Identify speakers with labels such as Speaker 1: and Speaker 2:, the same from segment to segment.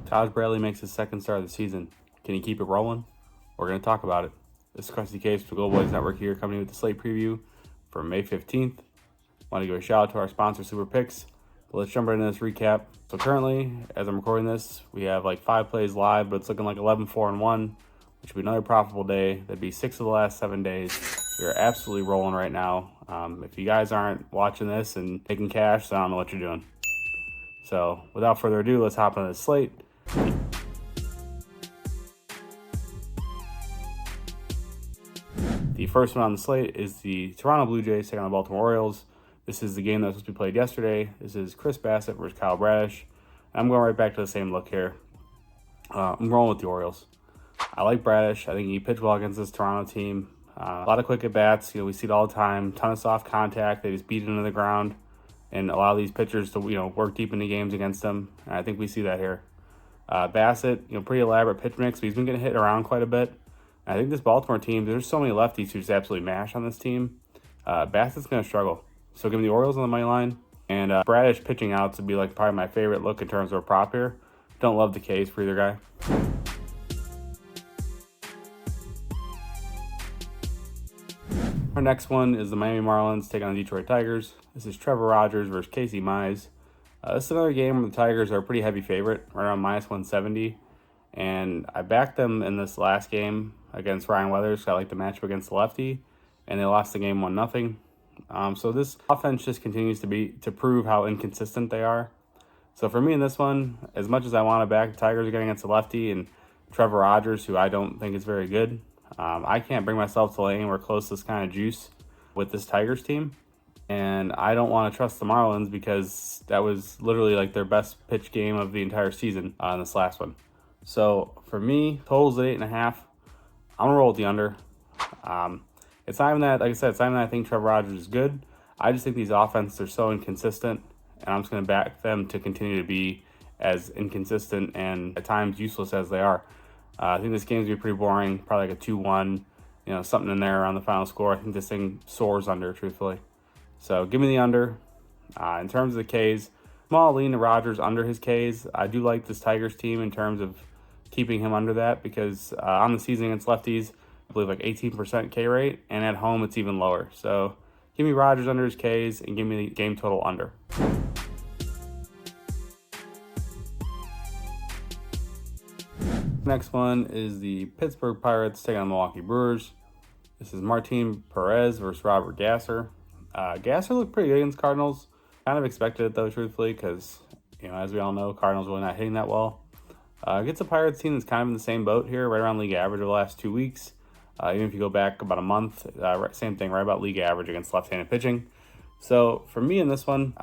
Speaker 1: Todd Bradley makes his second start of the season. Can he keep it rolling? We're going to talk about it. This is Krusty Case for the Global Boys Network here, coming with the slate preview for May 15th. Want to give a shout out to our sponsor, Super Picks. But let's jump right into this recap. So currently, as I'm recording this, we have like 5 plays live, but it's looking like 11-4-1, which would be another profitable day. That'd be 6 of the last 7 days. We are absolutely rolling right now. If you guys aren't watching this and taking cash, then I don't know what you're doing. So without further ado, let's hop into the slate. The first one on the slate is the Toronto Blue Jays taking on the Baltimore Orioles. This is the game that was supposed to be played yesterday. This is Chris Bassett versus Kyle Bradish. I'm going right back to the same look here. I'm rolling with the Orioles. I like Bradish. I think he pitched well against this Toronto team. A lot of quick at-bats. We see it all the time. Ton of soft contact. They just beat it into the ground and allow these pitchers to work deep into games against them. And I think we see that here. Bassett, pretty elaborate pitch mix, but he's been getting hit around quite a bit. And I think this Baltimore team, there's so many lefties who just absolutely mash on this team. Bassett's going to struggle. So give me the Orioles on the money line. And Bradish pitching out to be like probably my favorite look in terms of a prop here. Don't love the case for either guy. Our next one is the Miami Marlins taking on the Detroit Tigers. This is Trevor Rogers versus Casey Mize. This is another game where the Tigers are a pretty heavy favorite, right around -170. And I backed them in this last game against Ryan Weathers. I like the matchup against the lefty, and they lost the game 1-0. So this offense just continues to prove how inconsistent they are. So for me in this one, as much as I want to back the Tigers again against the lefty and Trevor Rogers, who I don't think is very good, I can't bring myself to lay anywhere close to this kind of juice with this Tigers team. And I don't want to trust the Marlins because that was literally like their best pitch game of the entire season on this last one. So for me, totals at 8.5. I'm going to roll with the under. It's not even that, like I said, it's not even that I think Trevor Rogers is good. I just think these offenses are so inconsistent, and I'm just going to back them to continue to be as inconsistent and at times useless as they are. I think this game's going to be pretty boring, probably like a 2-1, something in there around the final score. I think this thing soars under, truthfully. So give me the under. In terms of the Ks, small lean to Rogers under his Ks. I do like this Tigers team in terms of keeping him under that because on the season against lefties, I believe like 18% K rate, and at home it's even lower. So give me Rogers under his Ks and give me the game total under. Next one is the Pittsburgh Pirates taking on the Milwaukee Brewers. This is Martin Perez versus Robert Gasser. Gasser looked pretty good against Cardinals. Kind of expected it though, truthfully, because as we all know, Cardinals really not hitting that well. Gets a Pirates team that's kind of in the same boat here, right around league average over the last 2 weeks. Even if you go back about a month, same thing, right about league average against left-handed pitching. So for me in this one,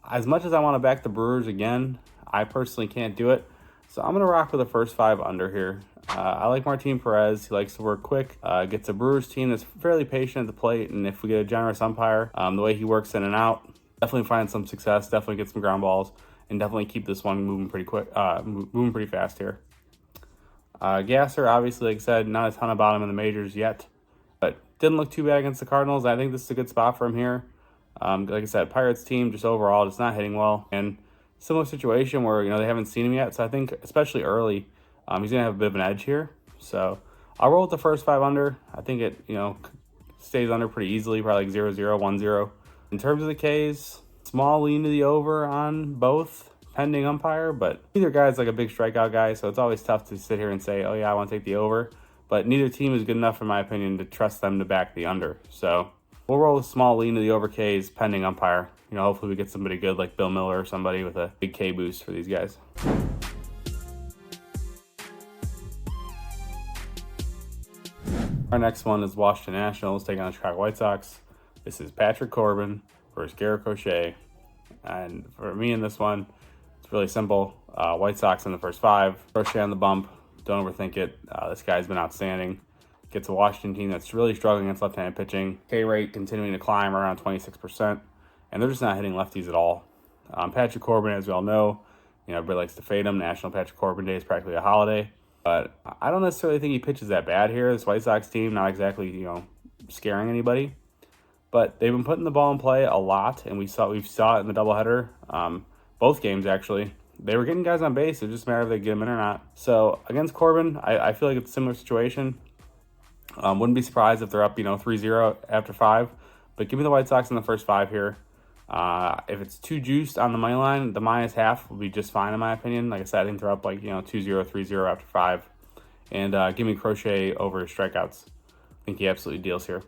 Speaker 1: as much as I want to back the Brewers again, I personally can't do it. So I'm going to rock with the first 5 under here. I like Martin Perez. He likes to work quick. Gets a Brewers team that's fairly patient at the plate, and if we get a generous umpire, the way he works in and out, definitely find some success, definitely get some ground balls, and definitely keep this one moving pretty quick, moving pretty fast here. Gasser, obviously, like I said, not a ton about him in the majors yet, but didn't look too bad against the Cardinals. I think this is a good spot for him here. Like I said, Pirates team just overall just not hitting well, and similar situation where they haven't seen him yet. So I think especially early, he's gonna have a bit of an edge here. So I'll roll with the first 5 under. I think it stays under pretty easily, probably like 0-0, 1-0. In terms of the Ks, small lean to the over on both, pending umpire, but neither guy's like a big strikeout guy, so it's always tough to sit here and say, oh yeah, I want to take the over. But neither team is good enough, in my opinion, to trust them to back the under. So we'll roll a small lean to the over Ks, pending umpire. Hopefully we get somebody good like Bill Miller or somebody with a big K boost for these guys. Our next one is Washington Nationals taking on the Chicago White Sox. This is Patrick Corbin versus Garrett Crochet. And for me in this one, it's really simple. White Sox in the first 5. Crochet on the bump. Don't overthink it. This guy's been outstanding. Gets a Washington team that's really struggling against left-handed pitching. K rate continuing to climb around 26%. And they're just not hitting lefties at all. Patrick Corbin, as we all know, everybody likes to fade him. National Patrick Corbin Day is practically a holiday. But I don't necessarily think he pitches that bad here. This White Sox team, not exactly, scaring anybody. But they've been putting the ball in play a lot, and we saw it in the doubleheader. Both games, actually. they were getting guys on base. It just matter if they get them in or not. So against Corbin, I feel like it's a similar situation. Wouldn't be surprised if they're up, 3-0 after 5. But give me the White Sox in the first 5 here. If it's too juiced on the money line, the minus half will be just fine in my opinion. Like I said, I think they're up 2-0, 3-0 after 5. And give me Crochet over strikeouts. I think he absolutely deals here.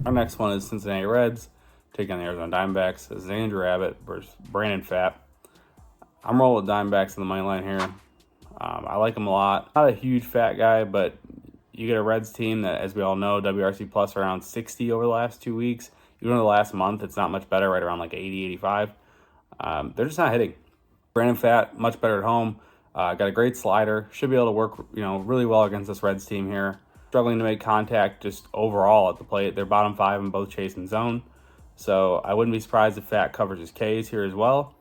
Speaker 1: Our next one is Cincinnati Reds taking on the Arizona Diamondbacks. This is Andrew Abbott versus Brandon Pfaadt. I'm rolling with Diamondbacks on the money line here. I like him a lot. Not a huge Pfaadt guy, but you get a Reds team that, as we all know, WRC plus around 60 over the last 2 weeks. Even over the last month, it's not much better, right around 80, 85. They're just not hitting. Brandon Pfaadt, much better at home. Got a great slider. Should be able to work, really well against this Reds team here. Struggling to make contact just overall at the plate. They're bottom 5 in both chase and zone. So I wouldn't be surprised if Pfaadt covers his Ks here as well.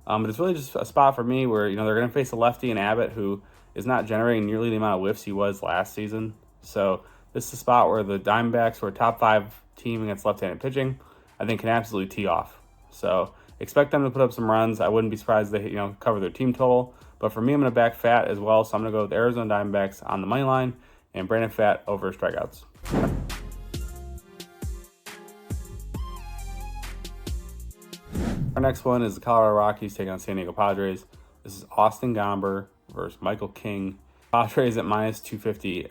Speaker 1: But it's really just a spot for me where, they're going to face a lefty in Abbott who is not generating nearly the amount of whiffs he was last season. So this is a spot where the Diamondbacks, who are a top 5 team against left-handed pitching, I think can absolutely tee off. So expect them to put up some runs. I wouldn't be surprised if they, cover their team total. But for me, I'm going to back Pfaadt as well. So I'm going to go with the Arizona Diamondbacks on the money line and Brandon Pfaadt over strikeouts. Our next one is the Colorado Rockies taking on San Diego Padres. This is Austin Gomber versus Michael King. Padres at minus 250.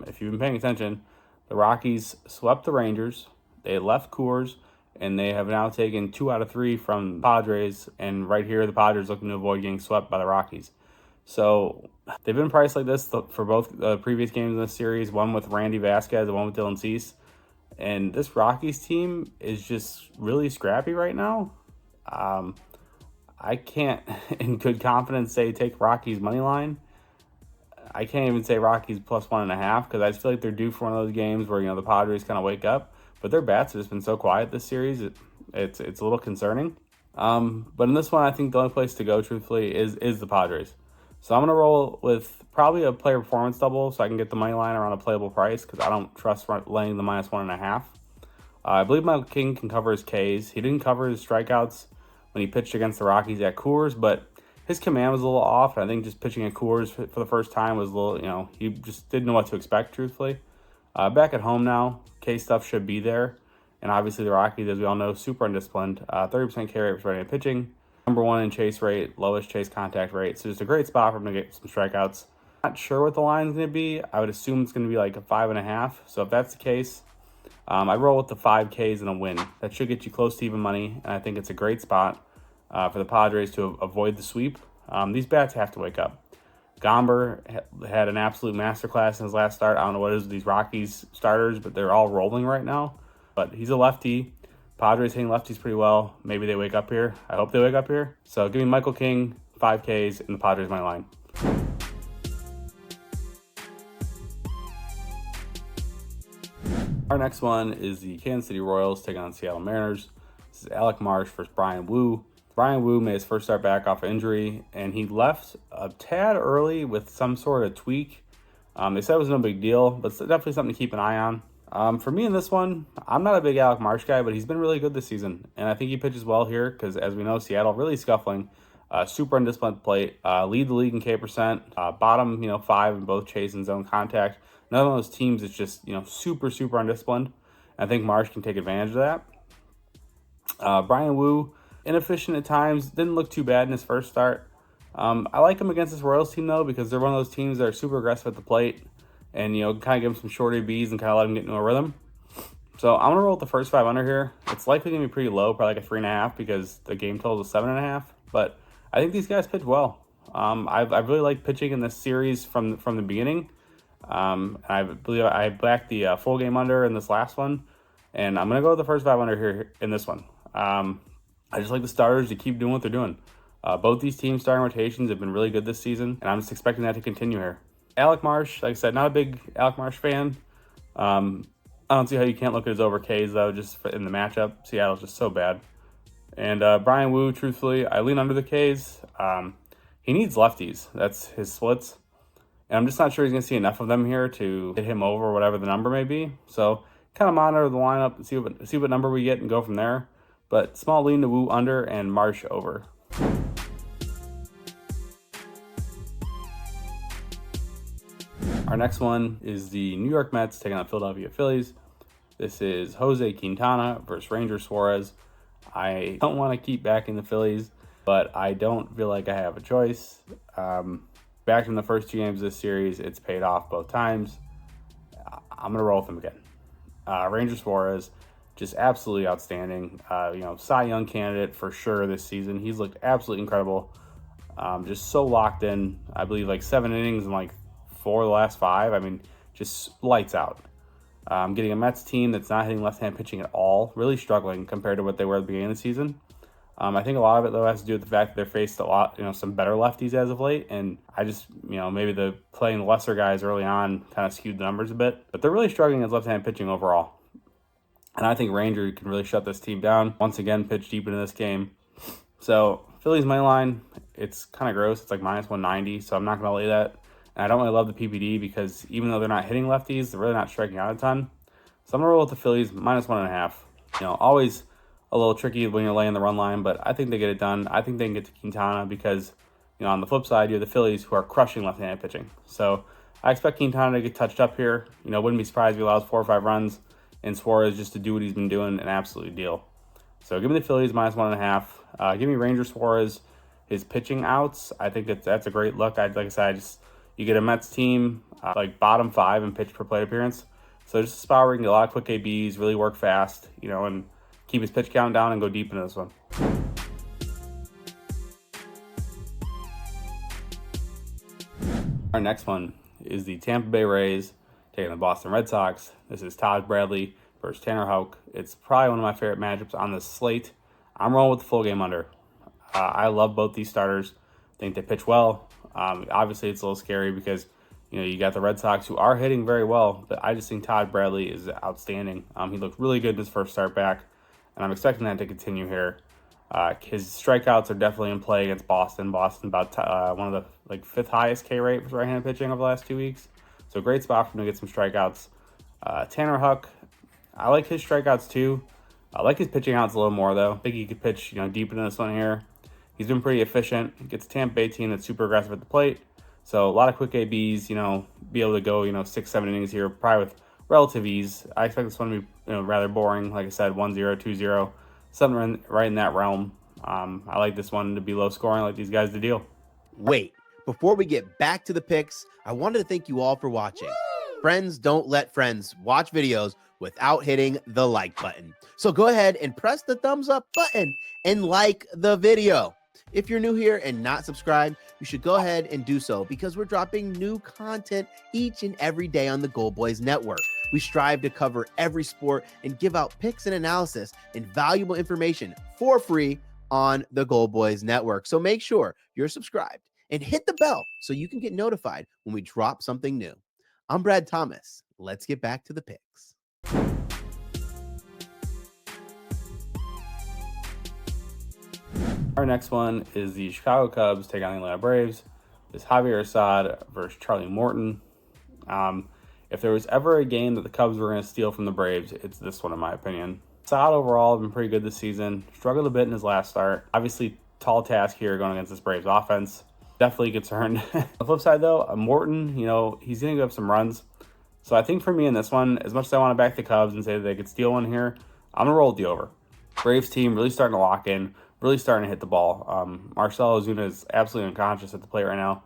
Speaker 1: If you've been paying attention, the Rockies swept the Rangers. They left Coors, and they have now taken 2 out of 3 from the Padres. And right here, the Padres looking to avoid getting swept by the Rockies. So they've been priced like this for both previous games in this series, one with Randy Vasquez and one with Dylan Cease. And this Rockies team is just really scrappy right now. I can't, in good confidence, say take Rockies money line. I can't even say Rockies plus 1.5 because I just feel like they're due for one of those games where the Padres kind of wake up. But their bats have just been so quiet this series. It's a little concerning. But in this one, I think the only place to go, truthfully, is the Padres. So I'm going to roll with probably a player performance double so I can get the money line around a playable price because I don't trust laying the minus 1.5. I believe Michael King can cover his Ks. He didn't cover his strikeouts when he pitched against the Rockies at Coors, but his command was a little off. I think just pitching at Coors for the first time was a little, he just didn't know what to expect, truthfully. Back at home now, K stuff should be there. And obviously the Rockies, as we all know, super undisciplined. 30% K rate for right-handed pitching. Number 1 in chase rate, lowest chase contact rate. So just a great spot for him to get some strikeouts. Not sure what the line is going to be. I would assume it's going to be like a 5.5. So if that's the case, I roll with the 5 Ks and a win. That should get you close to even money. And I think it's a great spot for the Padres to avoid the sweep. These bats have to wake up. Gomber had an absolute masterclass in his last start. I don't know what it is with these Rockies starters, but they're all rolling right now. But he's a lefty. Padres hitting lefties pretty well. Maybe they wake up here. I hope they wake up here. So give me Michael King, 5 Ks, and the Padres money line. Our next one is the Kansas City Royals taking on Seattle Mariners. This is Alec Marsh versus Brian Wu. Brian Wu made his first start back off injury, and he left a tad early with some sort of tweak. They said it was no big deal, but it's definitely something to keep an eye on. For me in this one, I'm not a big Alec Marsh guy, but he's been really good this season. And I think he pitches well here because, as we know, Seattle really scuffling. Super undisciplined plate. Lead the league in K percent. Bottom, 5 in both chase and zone contact. None of those teams is just, super, super undisciplined. I think Marsh can take advantage of that. Brian Wu, inefficient at times. Didn't look too bad in his first start. I like him against this Royals team, though, because they're one of those teams that are super aggressive at the plate. And, kind of give him some short ABs and kind of let him get into a rhythm. So I'm going to roll with the first 5 under here. It's likely going to be pretty low, probably like a 3.5 because the game total is 7.5. But I think these guys pitch well. I've really liked pitching in this series from the beginning. I believe I backed the full game under in this last one. And I'm going to go with the first 5 under here in this one. I just like the starters to keep doing what they're doing. Both these teams' starting rotations have been really good this season. And I'm just expecting that to continue here. Alec Marsh, like I said, not a big Alec Marsh fan. I don't see how you can't look at his over Ks, though, just in the matchup. Seattle's just so bad. And Brian Wu, truthfully, I lean under the Ks. He needs lefties. That's his splits. And I'm just not sure he's going to see enough of them here to hit him over whatever the number may be. So kind of monitor the lineup and see what number we get and go from there. But small lean to Woo under and Marsh over. Our next one is the New York Mets taking on Philadelphia Phillies. This is Jose Quintana versus Ranger Suarez. I don't want to keep backing the Phillies, but I don't feel like I have a choice. Back in the first 2 games of this series, it's paid off both times. I'm going to roll with them again. Ranger Suarez, just absolutely outstanding. Cy Young candidate for sure this season. He's looked absolutely incredible. Just so locked in. I believe like 7 innings and like 4 of the last 5. I mean, just lights out. Getting a Mets team that's not hitting left-hand pitching at all, really struggling compared to what they were at the beginning of the season. I think a lot of it, though, has to do with the fact that they've faced a lot, some better lefties as of late. And I just, maybe the playing lesser guys early on kind of skewed the numbers a bit. But they're really struggling as left-hand pitching overall. And I think Ranger can really shut this team down. Once again, pitch deep into this game. So Phillies money line, it's kind of gross. It's like minus 190, so I'm not going to lay that. And I don't really love the PPD because even though they're not hitting lefties, they're really not striking out a ton. So I'm going to roll with the Phillies minus 1.5. Always a little tricky when you're laying the run line, but I think they get it done. I think they can get to Quintana because, on the flip side, you have the Phillies who are crushing left-handed pitching. So I expect Quintana to get touched up here. Wouldn't be surprised if he allows 4 or 5 runs and Suarez just to do what he's been doing, an absolute deal. So give me the Phillies minus 1.5. Give me Ranger Suarez, his pitching outs. I think that's a great look. Like I said, you get a Mets team like bottom 5 in pitch per plate appearance. So just a spot where you can get a lot of quick ABs, really work fast, and keep his pitch count down and go deep into this one. Our next one is the Tampa Bay Rays taking the Boston Red Sox. This is Todd Bradley versus Tanner Houck. It's probably one of my favorite matchups on the slate. I'm rolling with the full game under. I love both these starters. I think they pitch well. Obviously, it's a little scary because you got the Red Sox who are hitting very well, but I just think Todd Bradley is outstanding. He looked really good in his first start back, and I'm expecting that to continue here. His strikeouts are definitely in play against Boston. Boston about one of the 5th highest K rate for right-handed pitching over the last 2 weeks. So great spot for him to get some strikeouts. Tanner Houck, I like his strikeouts too. I like his pitching outs a little more though. I think he could pitch deep into this one here. He's been pretty efficient. He gets a Tampa Bay team that's super aggressive at the plate. So a lot of quick ABs, be able to go 6-7 innings here, probably with relative ease. I expect this one to be rather boring. Like I said, 1-0, 2-0, something right in that realm. I like this one to be low scoring. I like these guys to deal.
Speaker 2: Wait, before we get back to the picks, I wanted to thank you all for watching. Friends don't let friends watch videos without hitting the like button. So go ahead and press the thumbs up button and like the video. If you're new here and not subscribed, you should go ahead and do so because we're dropping new content each and every day on the Gold Boys Network. We strive to cover every sport and give out picks and analysis and valuable information for free on the Gold Boys Network. So make sure you're subscribed and hit the bell so you can get notified when we drop something new. I'm Brad Thomas. Let's get back to the picks.
Speaker 1: Our next one is the Chicago Cubs taking on the Atlanta Braves. This Javier Assad versus Charlie Morton. If there was ever a game that the Cubs were going to steal from the Braves, it's this one in my opinion. Assad overall has been pretty good this season. Struggled a bit in his last start. Obviously, tall task here going against this Braves offense. Definitely concerned. On the flip side though, Morton, he's going to give up some runs. So I think for me in this one, as much as I want to back the Cubs and say that they could steal one here, I'm going to roll with the over. Braves team really starting to lock in. Really starting to hit the ball. Marcell Ozuna is absolutely unconscious at the plate right now.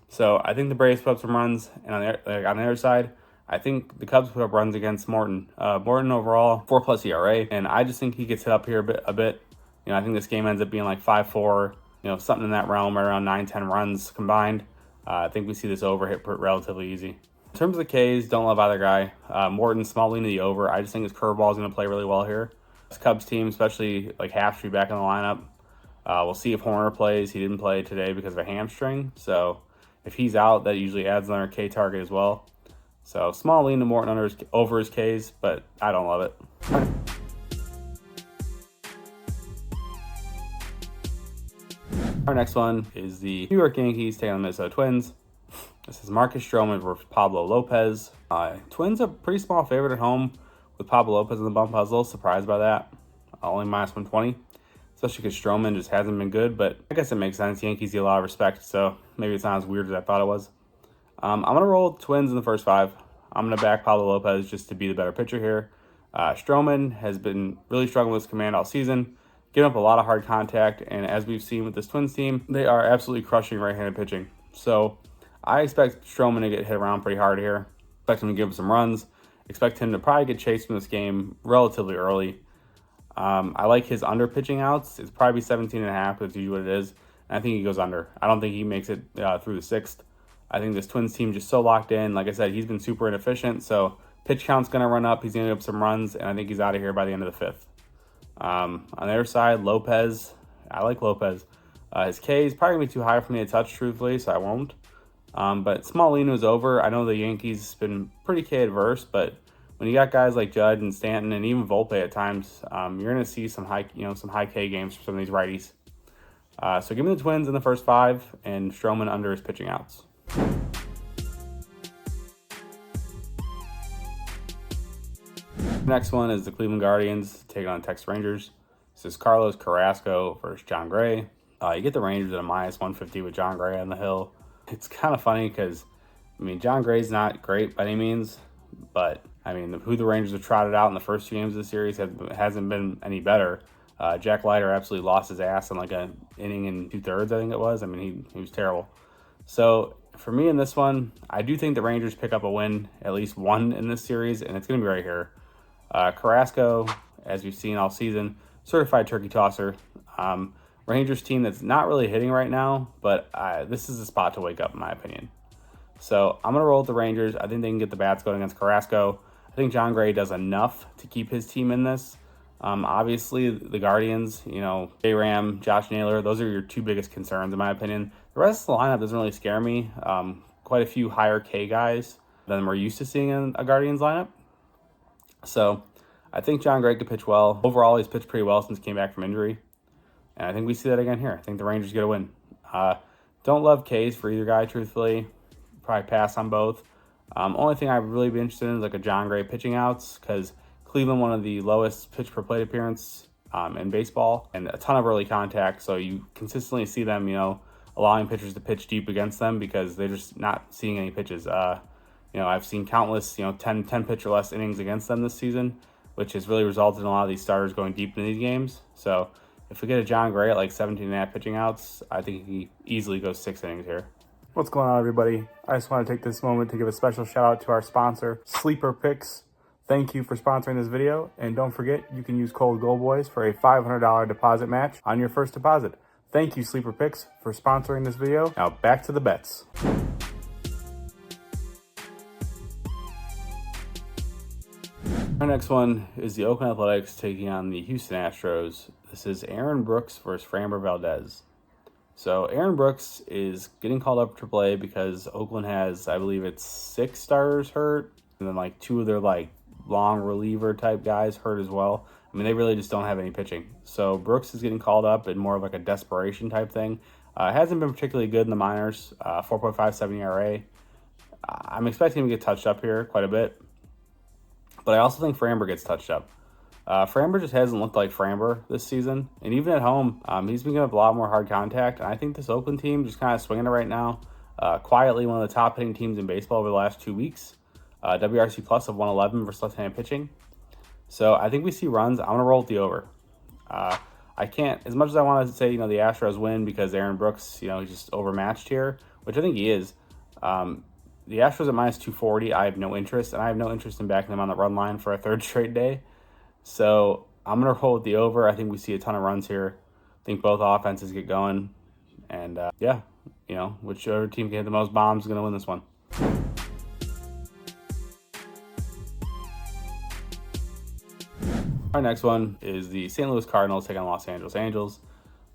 Speaker 1: So I think the Braves put up some runs. And on the other side, I think the Cubs put up runs against Morton. Morton overall, 4+ ERA. And I just think he gets hit up here a bit. I think this game ends up being like 5-4, something in that realm, right around 9-10 runs combined. I think we see this over hit relatively easy. In terms of the Ks, don't love either guy. Morton, small lean to the over. I just think his curveball is going to play really well here. This Cubs team, especially like Half should be back in the lineup. We'll see if Horner plays. He didn't play today because of a hamstring. So if he's out, that usually adds another K target as well. So small lean to Morton over his Ks, but I don't love it. Our next one is the New York Yankees taking on the Minnesota Twins. This is Marcus Stroman versus Pablo Lopez. Twins a pretty small favorite at home with Pablo Lopez in the bump. I was a little surprised by that. Only minus 120, especially because Stroman just hasn't been good. But I guess it makes sense. Yankees get a lot of respect, so maybe it's not as weird as I thought it was. I'm going to roll with the Twins in the first 5. I'm going to back Pablo Lopez just to be the better pitcher here. Stroman has been really struggling with his command all season, giving up a lot of hard contact, and as we've seen with this Twins team, they are absolutely crushing right-handed pitching. So I expect Stroman to get hit around pretty hard here. Expect him to give up some runs. Expect him to probably get chased in this game relatively early. I like his under pitching outs. It's probably 17.5. That's usually what it is. And I think he goes under. I don't think he makes it through the 6th. I think this Twins team just so locked in. Like I said, he's been super inefficient. So pitch count's going to run up. He's going to give up some runs. And I think he's out of here by the end of the 5th. On the other side, Lopez. I like Lopez. His K is probably going to be too high for me to touch, truthfully, so I won't. But Smolino's over. I know the Yankees have been pretty K adverse, but when you got guys like Judd and Stanton and even Volpe at times, you're going to see some high K games for some of these righties. So give me the Twins in the first 5 and Stroman under his pitching outs. Next one is the Cleveland Guardians taking on the Texas Rangers. This is Carlos Carrasco versus John Gray. You get the Rangers at a minus 150 with John Gray on the hill. It's kind of funny because, John Gray's not great by any means, but, who the Rangers have trotted out in the first 2 games of the series hasn't been any better. Jack Leiter absolutely lost his ass in like an inning and 2/3, I think it was. He was terrible. So for me in this one, I do think the Rangers pick up a win, at least one in this series, and it's going to be right here. Carrasco, as we've seen all season, certified turkey tosser. Rangers team that's not really hitting right now, but this is a spot to wake up, in my opinion. So I'm going to roll with the Rangers. I think they can get the bats going against Carrasco. I think John Gray does enough to keep his team in this. Obviously, the Guardians, J-Ram, Josh Naylor, those are your 2 biggest concerns, in my opinion. The rest of the lineup doesn't really scare me. Quite a few higher K guys than we're used to seeing in a Guardians lineup. So I think John Gray could pitch well. Overall, he's pitched pretty well since he came back from injury. And I think we see that again here. I think the Rangers get a win. Don't love Ks for either guy, truthfully. Probably pass on both. Only thing I'd really be interested in is like a John Gray pitching outs, because Cleveland, one of the lowest pitch per plate appearance in baseball, and a ton of early contact. So you consistently see them, allowing pitchers to pitch deep against them because they're just not seeing any pitches. I've seen countless, 10 pitch or less innings against them this season, which has really resulted in a lot of these starters going deep into these games. So if we get a John Gray at like 17.5 pitching outs, I think he easily goes 6 innings here. What's going on, everybody? I just want to take this moment to give a special shout out to our sponsor, Sleeper Picks. Thank you for sponsoring this video. And don't forget, you can use code GOLDBOYS for a $500 deposit match on your first deposit. Thank you, Sleeper Picks, for sponsoring this video. Now back to the bets. Our next one is the Oakland Athletics taking on the Houston Astros. This is Aaron Brooks versus Framber Valdez. So Aaron Brooks is getting called up for AAA because Oakland has, I believe it's 6 starters hurt, and then like 2 of their like long reliever type guys hurt as well. They really just don't have any pitching. So Brooks is getting called up in more of like a desperation type thing. Hasn't been particularly good in the minors. 4.57 ERA. I'm expecting him to get touched up here quite a bit. But I also think Framber gets touched up. Framber just hasn't looked like Framber this season. And even at home, he's been giving up a lot more hard contact. And I think this Oakland team just kind of swinging it right now. Quietly one of the top hitting teams in baseball over the last 2 weeks. WRC plus of 111 versus left-handed pitching. So I think we see runs. I'm going to roll with the over. I can't, as much as I want to say, the Astros win because Aaron Brooks, he's just overmatched here, which I think he is. The Astros at minus 240, I have no interest, and I have no interest in backing them on the run line for a 3rd straight day. So I'm going to roll with the over. I think we see a ton of runs here. I think both offenses get going. And, whichever team can hit the most bombs is going to win this one. Our next one is the St. Louis Cardinals taking on Los Angeles Angels.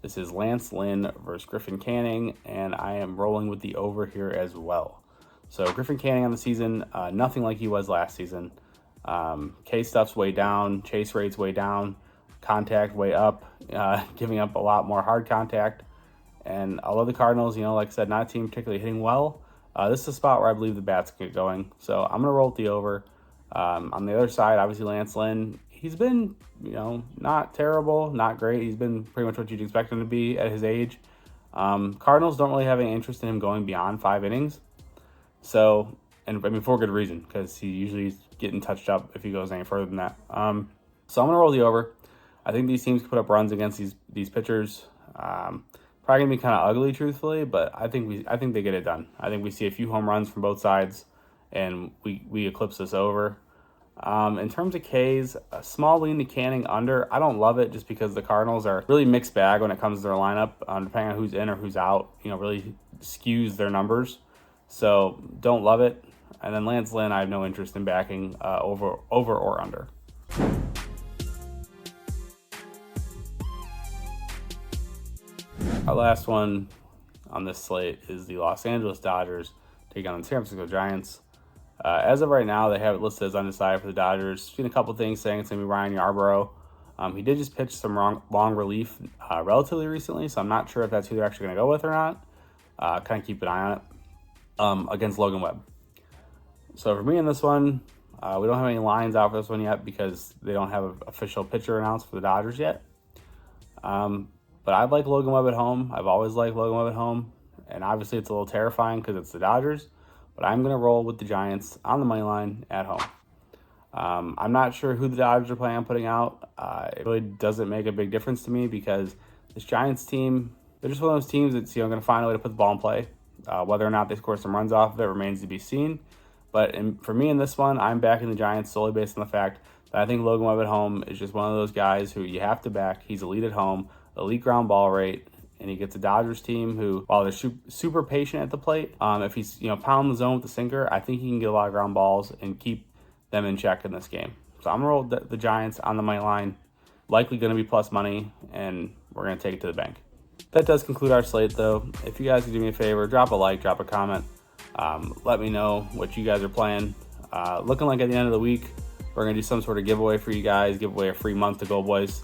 Speaker 1: This is Lance Lynn versus Griffin Canning, and I am rolling with the over here as well. So Griffin Canning on the season, nothing like he was last season. K stuff's way down, chase rate's way down, contact way up, giving up a lot more hard contact. And although the Cardinals, like I said, not a team particularly hitting well, this is a spot where I believe the bats can get going. So I'm going to roll with the over. On the other side, obviously Lance Lynn, he's been, not terrible, not great. He's been pretty much what you'd expect him to be at his age. Cardinals don't really have any interest in him going beyond 5 innings. So, and I mean, for good reason, because he usually is getting touched up if he goes any further than that. So I'm going to roll the over. I think these teams can put up runs against these pitchers. Probably going to be kind of ugly, truthfully, but I think they get it done. I think we see a few home runs from both sides, and we eclipse this over. In terms of Ks, a small lean to Canning under. I don't love it just because the Cardinals are really mixed bag when it comes to their lineup. Depending on who's in or who's out, really skews their numbers. So don't love it. And then Lance Lynn, I have no interest in backing over or under. Our last one on this slate is the Los Angeles Dodgers taking on the San Francisco Giants. As of right now, they have it listed as undecided for the Dodgers. Seen a couple things saying it's going to be Ryan Yarbrough. He did just pitch some long relief relatively recently, so I'm not sure if that's who they're actually going to go with or not. Kind of keep an eye on it against Logan Webb. So for me in this one, we don't have any lines out for this one yet because they don't have an official pitcher announced for the Dodgers yet. But I like Logan Webb at home. I've always liked Logan Webb at home. And obviously it's a little terrifying because it's the Dodgers. But I'm going to roll with the Giants on the money line at home. I'm not sure who the Dodgers are planning on putting out. It really doesn't make a big difference to me because this Giants team, they're just one of those teams that's going to find a way to put the ball in play. Whether or not they score some runs off of it remains to be seen. But for me in this one, I'm backing the Giants solely based on the fact that I think Logan Webb at home is just one of those guys who you have to back. He's elite at home, elite ground ball rate, and he gets a Dodgers team who, while they're super patient at the plate, if he's pounding the zone with the sinker, I think he can get a lot of ground balls and keep them in check in this game. So I'm going to roll the Giants on the money line, likely going to be plus money, and we're going to take it to the bank. That does conclude our slate, though. If you guys could do me a favor, drop a like, drop a comment. Let me know what you guys are playing. Looking like at the end of the week, we're going to do some sort of giveaway for you guys, give away a free month to Go Boys.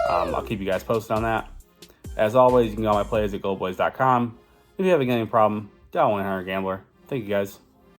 Speaker 1: I'll keep you guys posted on that. As always, you can go on my plays at goldboys.com. If you have a gambling problem, dial 1-800-GAMBLER. Thank you, guys.